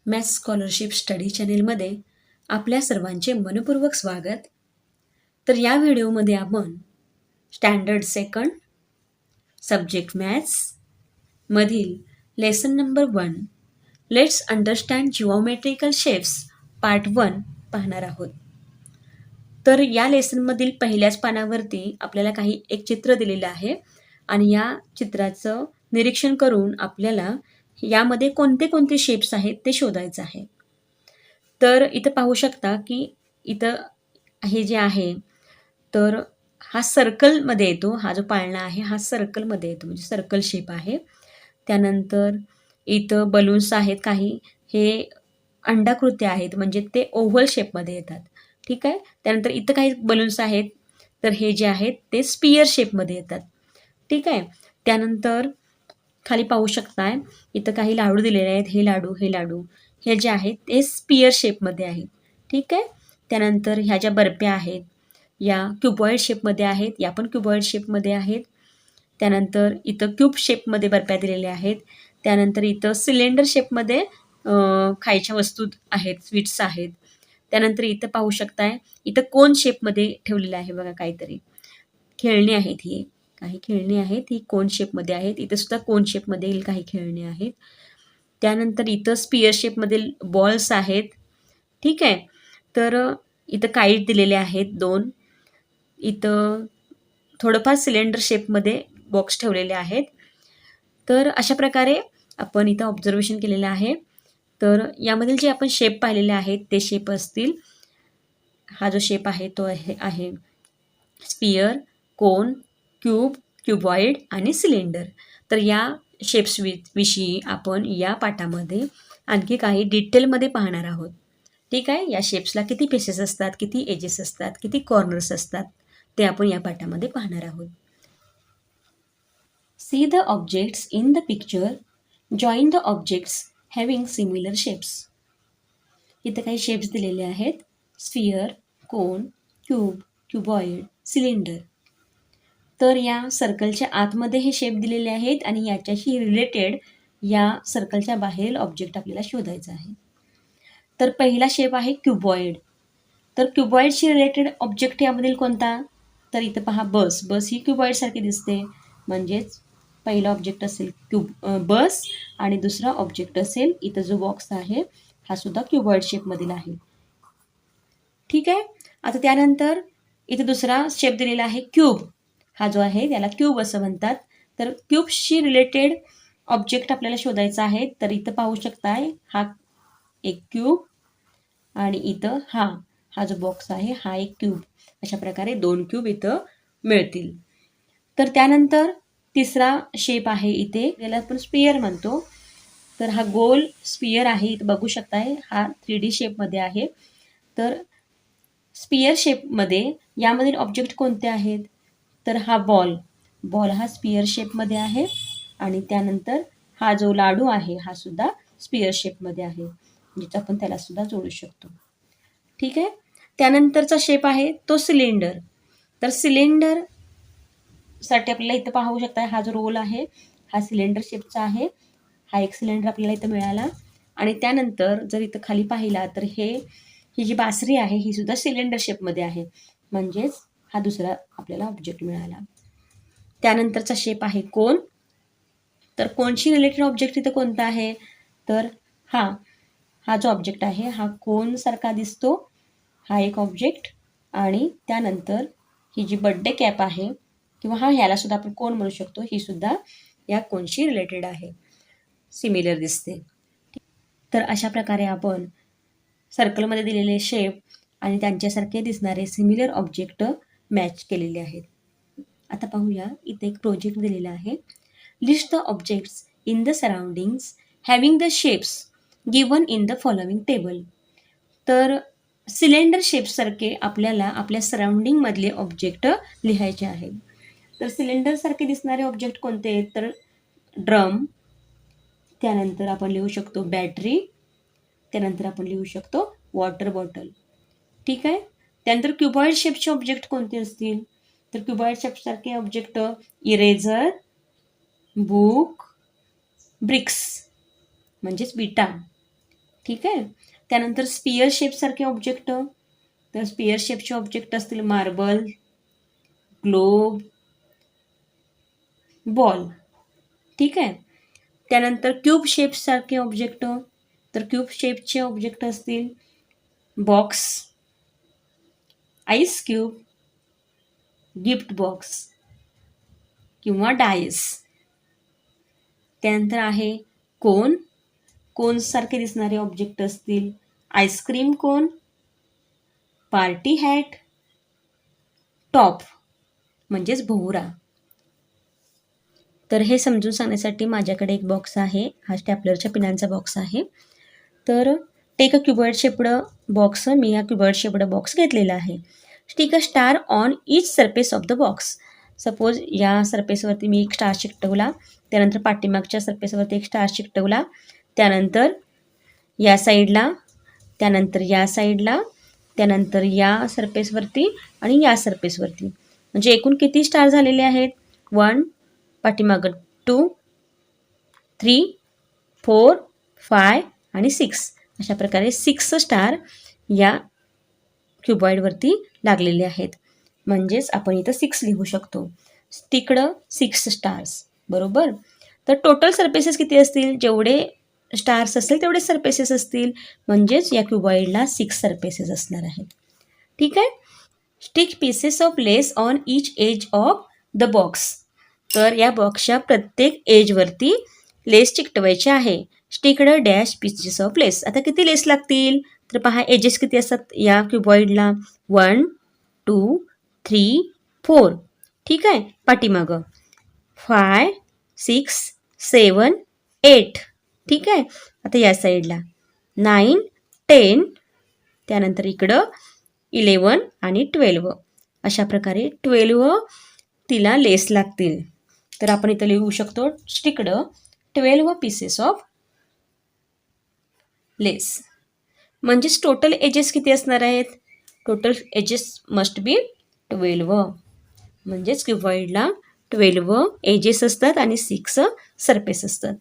Maths scholarship study चॅनेलमध्ये आपल्या सर्वांचे मनपूर्वक स्वागत. तर या व्हिडिओमध्ये आपण स्टँडर्ड सेकंड सब्जेक्ट मॅथ्स मधील lesson number 1 let's understand geometrical shapes part 1 पाहणार आहोत. तर या लेसनमधील पहिल्याच पानावरती आपल्याला एक चित्र दिलेलं आहे आणि या चित्राचं निरीक्षण करून आपल्याला यामध्ये कोणते कोणते शेप्स आहेत ते शोधायचं आहे. तर इथं पाहू शकता की इथं हे जे आहे तर हा सर्कलमध्ये येतो. हा जो पाळणा आहे हा सर्कलमध्ये येतो, म्हणजे सर्कल शेप आहे. त्यानंतर इथं बलून्स आहेत काही, हे अंडाकृती आहेत म्हणजे ते ओव्हल शेपमध्ये येतात. ठीक आहे. त्यानंतर इथं काही बलून्स आहेत तर हे जे आहेत ते स्पियर शेपमध्ये येतात. ठीक आहे. त्यानंतर खाली पाहू शकताय इथं काही लाडू दिलेले आहेत. हे लाडू हे जे आहेत ते स्पियर शेपमध्ये आहेत. ठीक आहे. त्यानंतर ह्या ज्या बर्फ्या आहेत या क्युबॉइड शेपमध्ये आहेत, या पण क्युबॉइड शेपमध्ये आहेत. त्यानंतर इथं क्यूब शेपमध्ये बर्फ्या दिलेल्या आहेत. त्यानंतर इथं सिलेंडर शेपमध्ये खायच्या वस्तू आहेत, स्वीट्स आहेत. त्यानंतर इथं पाहू शकताय इथं कोन शेपमध्ये ठेवलेलं आहे बघा काहीतरी. खेळणी आहेत ही, काही खेळणी आहेत ही कोन शेपमध्ये आहेत. इथं सुद्धा कोन शेपमध्ये काही खेळणी आहेत. त्यानंतर इथं स्पियर शेपमधील बॉल्स आहेत. ठीक आहे. तर इथं काईट दिलेले आहेत 2. इथं थोडंफार सिलेंडर शेपमध्ये बॉक्स ठेवलेले आहेत. तर अशा प्रकारे आपण इथं ऑब्झर्वेशन केलेलं आहे. तर यामधील जे आपण शेप पाहिलेले आहेत ते शेप असतील. हा जो शेप आहे तो आहे स्पियर, कोन, क्यूब, क्युबॉइड आणि सिलेंडर. तर या शेप्स विषयी आपण या पाठामध्ये आणखी काही डिटेलमध्ये पाहणार आहोत. ठीक आहे. या शेप्सला किती फेसेस असतात, किती एजेस असतात, किती कॉर्नर्स असतात ते आपण या पाठामध्ये पाहणार आहोत. See the objects in the picture, join the objects having similar shapes. इथं काही शेप्स दिलेले आहेत. स्फियर, कोन, क्यूब, क्युबॉइड, सिलेंडर. तर या सर्कलच्या आतमध्ये हे शेप दिलेले आहेत आणि याच्याशी रिलेटेड या सर्कलच्या बाहेर ऑब्जेक्ट आपल्याला शोधायचा आहे. तर पहिला शेप आहे क्युबॉइड. तर क्युबॉइडशी रिलेटेड ऑब्जेक्ट यामधील कोणता? तर इथं पहा बस. बस ही क्युबॉइडसारखी दिसते, म्हणजेच पहिला ऑब्जेक्ट असेल बस आणि दुसरा ऑब्जेक्ट असेल इथं जो बॉक्स आहे हा सुद्धा क्युबॉइड शेपमधील आहे. ठीक आहे. आता त्यानंतर इथं दुसरा शेप दिलेला आहे क्यूब. हा जो आहे त्याला क्यूब असं म्हणतात. तर क्यूबशी रिलेटेड ऑब्जेक्ट आपल्याला शोधायचा आहे. तर इथं पाहू शकताय हा एक क्यूब आणि इथं हा जो बॉक्स आहे हा एक क्यूब. अशा प्रकारे 2 क्यूब इथं मिळतील. तर त्यानंतर तिसरा शेप आहे इथे, याला आपण स्पियर म्हणतो. तर हा गोल स्पियर आहे. इथं बघू शकताय हा 3D शेपमध्ये आहे. तर स्पियर शेपमध्ये यामधील ऑब्जेक्ट कोणते आहेत? तर हा बॉल हा स्पियर शेपमध्ये आहे आणि त्यानंतर हा जो लाडू आहे हा सुद्धा स्पियर शेपमध्ये आहे, म्हणजे आपण त्याला सुद्धा जोडू शकतो. ठीक आहे. त्यानंतरचा शेप आहे तो सिलेंडर. तर सिलेंडर साठी आपल्याला इथं पाहू शकता हा जो रोल आहे हा सिलेंडर शेपचा आहे. हा एक सिलेंडर आपल्याला इथं मिळाला आणि त्यानंतर जर इथं खाली पाहिला तर ही जी बासरी आहे ही सुद्धा सिलेंडर शेपमध्ये आहे, म्हणजेच हा दुसरा आपल्याला ऑब्जेक्ट मिळाला. त्यानंतरचा शेप आहे कोन. तर कोनशी रिलेटेड ऑब्जेक्ट इथं कोणता आहे? तर हा जो ऑब्जेक्ट आहे हा कोन सारखा दिसतो, हा एक ऑब्जेक्ट. आणि त्यानंतर ही जी बर्थडे कॅप आहे किंवा ह्याला सुद्धा आपण कोन म्हणू शकतो, ही सुद्धा या कोनशी रिलेटेड आहे, सिमिलर दिसते. तर अशा प्रकारे आपण सर्कलमध्ये दिलेले शेप आणि त्यांच्यासारखे दिसणारे सिमिलर ऑब्जेक्ट मॅच केलेले आहेत. आता पाहूया इथे एक प्रोजेक्ट दिलेला आहे. List the objects in the surroundings having the shapes given in the following table. तर सिलेंडर शेपसारखे आपल्याला आपल्या सराउंडिंगमधले ऑब्जेक्ट लिहायचे आहेत. तर सिलेंडरसारखे दिसणारे ऑब्जेक्ट कोणते आहेत? तर ड्रम, त्यानंतर आपण लिहू शकतो बॅटरी, त्यानंतर आपण लिहू शकतो वॉटर बॉटल. ठीक आहे. त्यानंतर क्युबॉइड शेपचे ऑब्जेक्ट कोणते असतील? तर क्युबॉइड शेपसारखे ऑब्जेक्ट इरेझर, बुक, ब्रिक्स म्हणजेच विटा, ठीक आहे. त्यानंतर स्पियर शेपसारखे ऑब्जेक्ट, तर स्पियर शेपचे ऑब्जेक्ट असतील मार्बल, ग्लोब, बॉल. ठीक आहे. त्यानंतर क्यूब शेपसारखे ऑब्जेक्ट, तर क्यूब शेपचे ऑब्जेक्ट असतील box, ice cube, gift box किंवा डायस. त्यानंतर आहे कोन, कोनसारखे दिसणारे ऑब्जेक्ट असतील ice cream cone, party hat, top म्हणजेच भोवरा. तर हे समजून सांगण्यासाठी माझ्याकडे एक बॉक्स आहे, हा स्टॅपलरच्या पिनांचा बॉक्स आहे. तर take a cuboid shaped box, मी हा क्युबॉइड शेप्ड बॉक्स घेतलेला आहे. Stick a star on each surface of the box. Suppose या सरफेसवरती मी एक स्टार चिकटवला, त्यानंतर पाठीमागच्या सरफेसवरती एक स्टार चिकटवला, त्यानंतर या साईडला, त्यानंतर या साईडला, त्यानंतर या सरफेसवरती आणि या सरफेसवरती. म्हणजे एकूण किती स्टार झालेले आहेत? 1, पाठीमागं 2, 3, 4, 5 आणि 6. अशा प्रकारे 6 स्टार या क्युबॉइडवरती लागलेले आहेत. म्हणजेच आपण इथं 6 लिहू शकतो. तिकडं 6 स्टार्स. बरोबर. तर टोटल सरफेसेस किती असतील? जेवढे स्टार्स असतील तेवढे सरफेसेस असतील. म्हणजेच या क्युबॉइडला 6 सरफेसेस असणार आहेत. ठीक आहे. Stick pieces of lace on each edge of the box. तर या बॉक्सच्या प्रत्येक एजवरती लेस चिकटवायचे आहे. Sticked dash pieces of lace. आता किती लेस लागतील? तर पहा एजेस किती असतात या क्युबॉइडला? 1, 2, 3, 4. ठीक आहे. पाठीमागं 5, 6, 7, 8. ठीक आहे. आता या साईडला 9, 10, त्यानंतर इकडं 11 आणि 12. अशा प्रकारे 12 तिला लेस लागतील. तर आपण इथं लिहू शकतो स्टिक्ड 12 पीसेस ऑफ लेस. म्हणजेच टोटल एजेस किती असणार आहेत? Total edges must be 12. म्हणजेच क्युबॉइडला 12 एजेस असतात आणि 6 सरफेस असतात.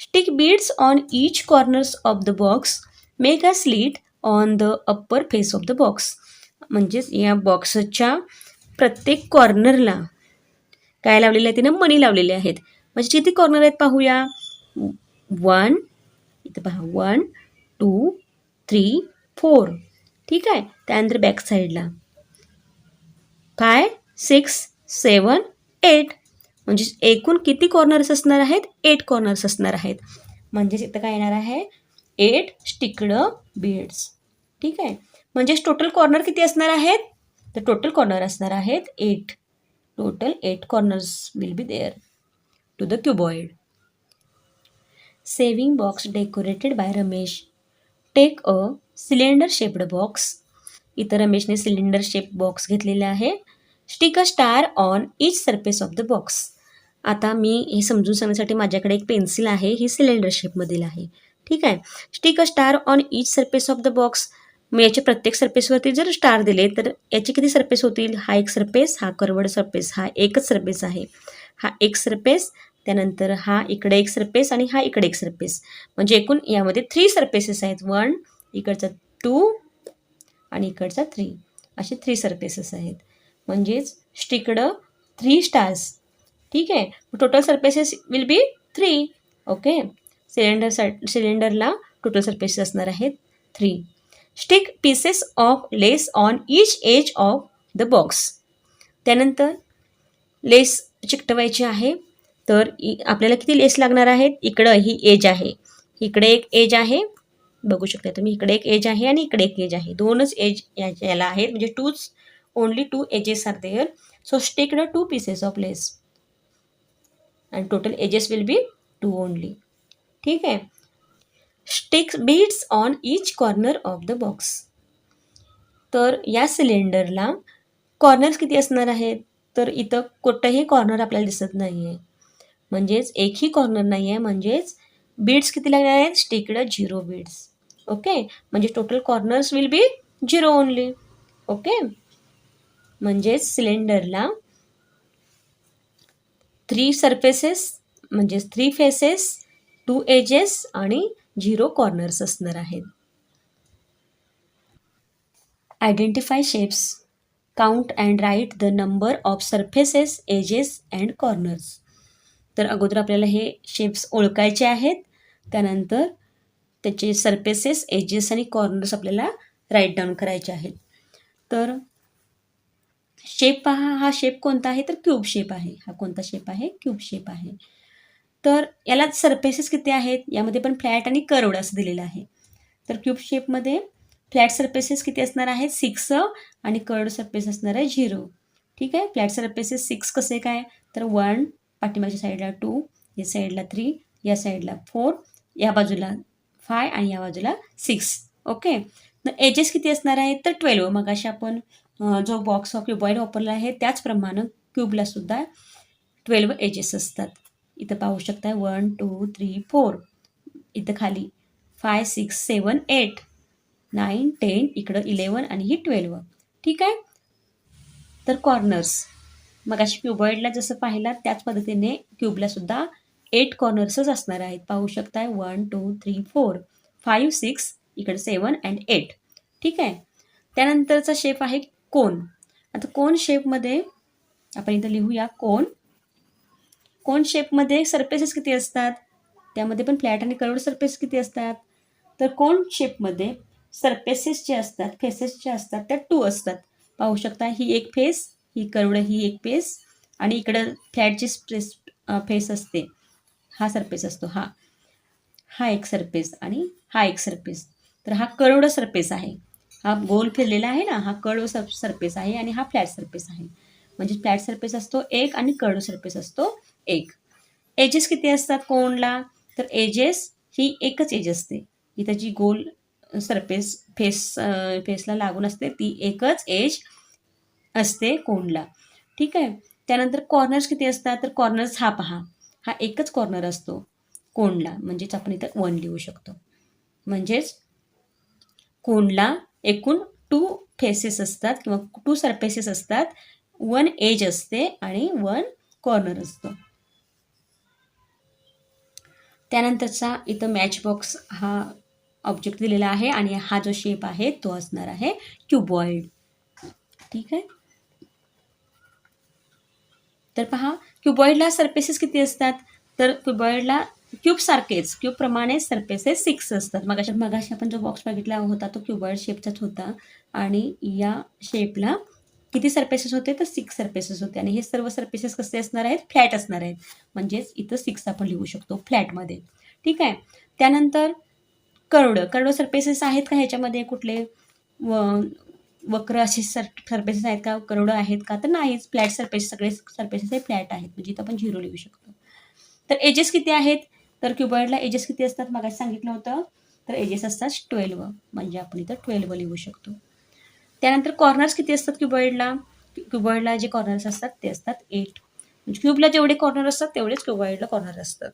Stick beads on each corners of the box. Make a slit on the upper face of the box. म्हणजेच या बॉक्सच्या प्रत्येक कॉर्नरला काय लावलेले आहे? तिनं मणी लावलेले आहेत. म्हणजे किती कॉर्नर आहेत पाहूया. 1, इथं पहा 1, 2, 3, 4. ठीक आहे. त्यानंतर बॅक साईडला 5, 6, 7, 8. म्हणजे एकूण किती कॉर्नर्स असणार आहेत? 8 कॉर्नर्स असणार आहेत. म्हणजेच इथं काय येणार आहे? 8 स्टिक्ड बीड्स. ठीक आहे. म्हणजेच टोटल कॉर्नर किती असणार आहेत? तर टोटल कॉर्नर असणार आहेत 8. Total 8 corners will be there to the cuboid. Saving box decorated by Ramesh. Take a cylinder shaped box. इथं रमेशने सिलेंडर शेप बॉक्स घेतलेला आहे. Stick a star on each surface of the box. आता मी हे समजून सांगण्यासाठी माझ्याकडे एक पेन्सिल आहे, ही सिलेंडर शेपमधील आहे. ठीक आहे. Stick a star on each surface of the box. मग याच्या प्रत्येक सरफेसवरती जर स्टार दिले तर याचे किती सरफेस होतील? हा एक सरफेस, हा कर्वड सरफेस, हा एकच सरफेस आहे. हा एक सरफेस, त्यानंतर हा इकडे एक सरफेस आणि हा इकडे एक सरफेस. म्हणजे एकूण यामध्ये 3 सरफेसेस आहेत. 1, इकडचा 2 आणि इकडचा 3. असे 3 सरफेसेस आहेत. म्हणजेच स्टिक्ड 3 स्टार्स. ठीक आहे. Total surfaces will be 3. Okay. सिलेंडरला टोटल सरफेसेस असणार आहेत 3. Stick pieces of lace on each edge of the box. त्यानंतर लेस चिकटवायची आहे. तर आपल्याला किती लेस लागणार आहेत? इकडं ही एज आहे, इकडे एक एज आहे, बघू शकता तुम्ही, इकडे एक एज आहे आणि इकडे एक एज आहे. 2च एज याला आहेत. म्हणजे only 2 edges are there. So sticked 2 pieces of lace and total edges will be 2 only. ठीक आहे. Stick beads on each corner of the box. तर या सिलेंडरला कॉर्नर्स किती असणार आहेत? तर इथं कुठंही कॉर्नर आपल्याला दिसत नाही आहे. म्हणजेच एकही कॉर्नर नाही आहे. म्हणजेच बीड्स किती लागणार आहेत? Sticked 0 beads. ओके. म्हणजे total corners will be 0 only. Okay. म्हणजेच सिलेंडरला 3 सरफेसेस, म्हणजेच 3 फेसेस, 2 एजेस आणि 0 कॉर्नर्स असणार आहेत. Identify shapes, count and write the number of surfaces, edges and corners. तर अगोदर आपल्याला हे शेप्स ओळखायचे आहेत, त्यानंतर त्याचे सरफेसेस, एजेस आणि कॉर्नर्स आपल्याला राईट डाऊन करायचे आहेत. तर शेप पहा, हा शेप कोणता आहे तर क्यूब शेप आहे. हा कोणता शेप आहे? क्यूब शेप आहे. तर याला सरफेसेस किती आहेत? यामध्ये पण फ्लॅट आणि कर्वड असं दिलेलं आहे. तर क्यूब शेपमध्ये फ्लॅट सरफेसेस किती असणार आहेत? 6 आणि कर्वड सरफेस असणार आहे 0. ठीक आहे. फ्लॅट सरफेसेस 6 कसे काय? तर 1, पाठीमागच्या साईडला 2, या साईडला 3, या साईडला 4, या बाजूला 5 आणि या बाजूला 6. ओके. तर एजेस किती असणार आहेत? तर 12. मगाशी आपण जो बॉक्स ऑफ क्युबॉइड वापरला आहे त्याचप्रमाणे क्यूबला सुद्धा 12 एजेस असतात. इथं पाहू शकता 1, 2, 3, 4. इथं खाली 5, 6, 7, 8, 9, 10, इकडं 11 आणि ही 12. ठीक आहे. तर कॉर्नर्स मगाशी क्युबॉइडला जसं पाहिला त्याच पद्धतीने क्यूबला सुद्धा 8 कॉर्नर्सच असणार आहेत. पाहू शकताय 1, 2, 3, 4, 5, 6, इकडे 7 अँड 8. ठीक आहे. त्यानंतरचा शेप आहे कोन. आता कोन शेपमध्ये आपण इथं लिहूया कोन. कोन शेपमध्ये सरफेसेस किती असतात? त्यामध्ये पण फ्लॅट आणि कर्व्ड सरफेस किती असतात? तर कोन शेपमध्ये सरफेसेस जे असतात, फेसेस जे असतात त्या 2 असतात. पाहू शकता ही एक फेस, ही कर्व्ड ही एक फेस आणि इकडं फ्लॅटची फेस असते. हा सरफेस असतो हा. हा एक सरफेस आणि हा एक सरफेस. तर हा कर्व्ड सरफेस आहे. हा गोल फिरलेला आहे ना, हा कर्व्ड सरफेस आहे आणि हा फ्लॅट सरफेस आहे. म्हणजे फ्लॅट सरफेस असतो एक आणि कर्व्ड सरफेस असतो एक. एजेस किती असतात कोनला? तर एजेस ही एकच एज असते. इथं जी गोल सरफेस फेसला लागून असते ती एकच एज असते कोनला. ठीक आहे. त्यानंतर कॉर्नर्स किती असतात? तर कॉर्नर्स हा पहा. हा एकच कॉर्नर असतो कोनला. म्हणजेच आपण इथं 1 लिहू शकतो. म्हणजेच कोनला एकूण 2 फेसेस असतात किंवा 2 सरफेसेस असतात. 1 एज असते आणि 1 कॉर्नर असतो. त्यानंतरचा इथं मॅच बॉक्स हा ऑब्जेक्ट दिलेला आहे आणि हा जो शेप आहे तो असणार आहे क्युबॉइड. ठीक आहे. तर पहा क्युबॉइडला सरफेसेस किती असतात? तर क्युबॉइडला क्यूबसारखेच क्यूबप्रमाणे सरफेसेस 6 असतात. मगाशी आपण जो बॉक्स बघितला होता तो क्युबॉइड शेपचाच होता आणि या शेपला किती सरफेसेस होते? तर 6 सरफेसेस होते आणि हे सर्व सरफेसेस कसे असणार आहेत? फ्लॅट असणार आहेत. म्हणजेच इथं 6 आपण लिहू शकतो फ्लॅटमध्ये. ठीक आहे. त्यानंतर कर्व्ड सरफेसेस आहेत का ह्याच्यामध्ये कुठले? वक्र असे सरफेसेस आहेत का? कर्व्ड आहेत का? तर नाहीच. फ्लॅट सरफेस सगळे सरफेसेस हे फ्लॅट आहेत. म्हणजे इथं आपण 0 लिहू शकतो. तर एजेस किती आहेत? तर क्युबॉइडला एजेस किती असतात? मगाशी सांगितलं होतं. तर एजेस असतात 12. म्हणजे आपण इथं 12 लिहू शकतो. त्यानंतर कॉर्नर्स किती असतात क्युबॉइडला? क्युबॉइडला जे कॉर्नर्स असतात ते असतात 8. म्हणजे क्यूबला जेवढे कॉर्नर असतात तेवढेच क्युबॉइडला कॉर्नर असतात.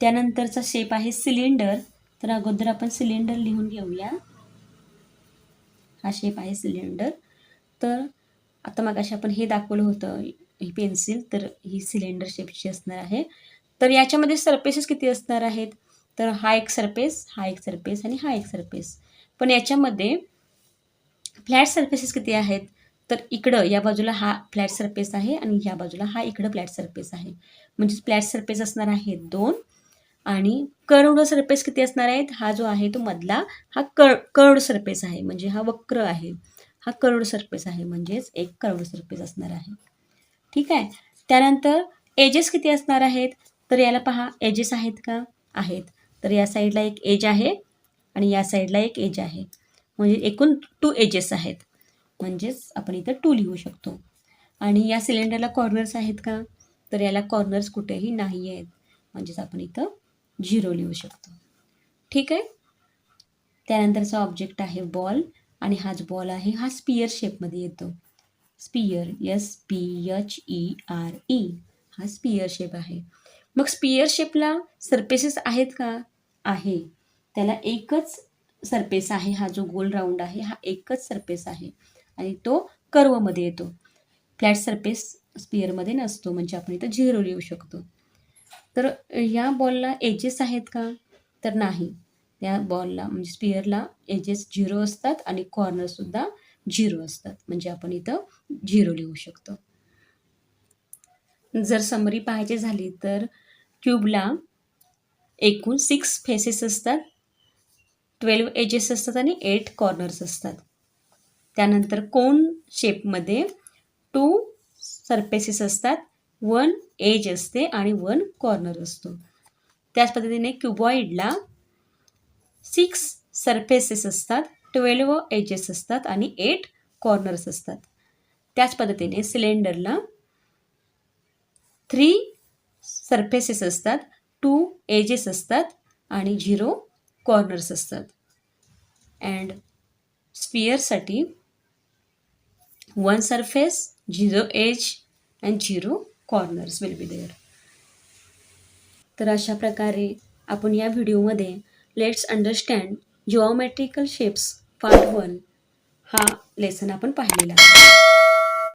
त्यानंतरचा शेप आहे सिलेंडर. तर अगोदर आपण सिलेंडर लिहून घेऊया. हा शेप आहे सिलेंडर. तर आता मगाशी आपण हे दाखवलं होतं ही पेन्सिल, तर ही सिलेंडर शेपची असणार आहे. तर याच्यामध्ये सरफेसेस किती असणार आहेत? तर हा एक सरफेस, हा एक सरफेस आणि हा एक सरफेस. पण याच्यामध्ये फ्लॅट सरफेसेस किती आहेत? तर इकडं या बाजूला हा फ्लॅट सरफेस आहे आणि या बाजूला हा इकडं फ्लॅट सरफेस आहे. म्हणजे फ्लॅट सरफेस असणार आहेत 2 आणि कर्व्ड सरफेस किती असणार आहेत? हा जो आहे तो मधला हा कर्व्ड सरफेस आहे. म्हणजे हा वक्र आहे. हा कर्व्ड सरफेस आहे. म्हणजेच एक कर्व्ड सरफेस असणार आहे. ठीक आहे. त्यानंतर एजेस किती असणार आहेत? तर याला पहा एजेस आहेत का? आहेत. तर या साईडला एक एज आहे आणि या साईडला एक एज आहे. म्हणजे एकूण 2 एजेस आहेत. म्हणजेच आपण इथं 2 लिहू शकतो. आणि या सिलेंडरला कॉर्नर्स आहेत का? तर याला कॉर्नर्स कुठेही नाही आहेत. म्हणजेच आपण इथं 0 लिहू शकतो. ठीक आहे. त्यानंतरचा ऑब्जेक्ट आहे बॉल आणि हा जो बॉल आहे हा स्पियर शेपमध्ये येतो. स्पियर SPHERE हा स्पियर शेप आहे. मग स्पियर शेपला सरफेसेस आहेत का? आहे. त्याला एकच सरफेस आहे. हा जो गोल राऊंड आहे हा एकच सरफेस आहे आणि तो कर्वमध्ये येतो. फ्लॅट सरफेस स्पियरमध्ये नसतो म्हणजे आपण इथं 0 लिहू शकतो. तर ह्या बॉलला एजेस आहेत का? तर नाही. त्या बॉलला म्हणजे स्पिअरला एजेस 0 असतात आणि कॉर्नरसुद्धा 0 असतात. म्हणजे आपण इथं 0 लिहू शकतो. जर समरी पाहायची झाली तर क्यूबला एकूण 6 फेसेस असतात, 12 एजेस असतात आणि 8 कॉर्नर्स असतात. त्यानंतर कोन शेपमध्ये 2 सरफेसेस असतात, 1 एज असते आणि 1 कॉर्नर असतो. त्याच पद्धतीने क्युबॉइडला 6 सरफेसेस असतात, 12 एजेस असतात आणि 8 कॉर्नर्स असतात. त्याच पद्धतीने सिलेंडरला 3 सरफेसेस असतात, 2 एजेस असतात आणि 0 कॉर्नर्स असतात. अँड स्पिअरसाठी 1 surface, 0 edge and 0 corners will be there. तर अशा प्रकारे आपण या व्हिडिओमध्ये let's understand geometrical shapes part 1 हा लेसन आपण पाहिलेला आहे.